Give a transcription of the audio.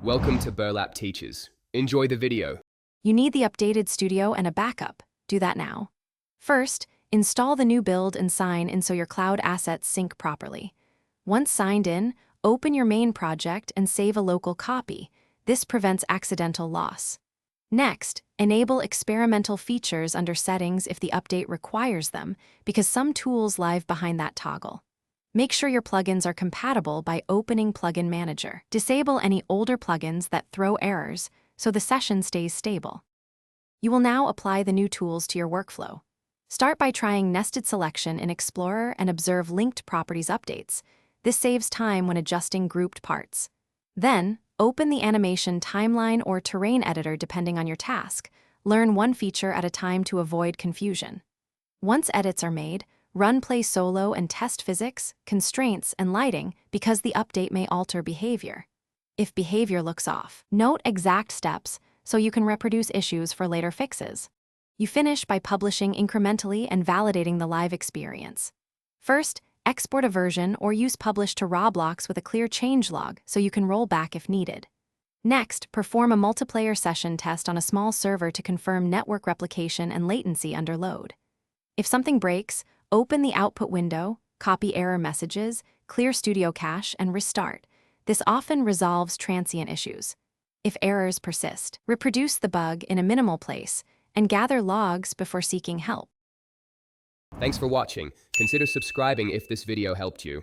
Welcome to Burlap Teachers. Enjoy the video. You need the updated studio and a backup. Do that now. First, install the new build and sign in so your cloud assets sync properly. Once signed in, open your main project and save a local copy. This prevents accidental loss. Next, enable experimental features under Settings if the update requires them, because some tools live behind that toggle. Make sure your plugins are compatible by opening Plugin Manager. Disable any older plugins that throw errors so the session stays stable. You will now apply the new tools to your workflow. Start by trying nested selection in Explorer and observe linked properties updates. This saves time when adjusting grouped parts. Then, open the animation timeline or terrain editor depending on your task. Learn one feature at a time to avoid confusion. Once edits are made, run play solo and test physics, constraints, and lighting because the update may alter behavior. If behavior looks off, note exact steps so you can reproduce issues for later fixes. You finish by publishing incrementally and validating the live experience. First, export a version or use Publish to Roblox with a clear changelog so you can roll back if needed. Next, perform a multiplayer session test on a small server to confirm network replication and latency under load. If something breaks, open the output window, copy error messages, clear studio cache, and restart. This often resolves transient issues. If errors persist, reproduce the bug in a minimal place and gather logs before seeking help. Thanks for watching. Consider subscribing if this video helped you.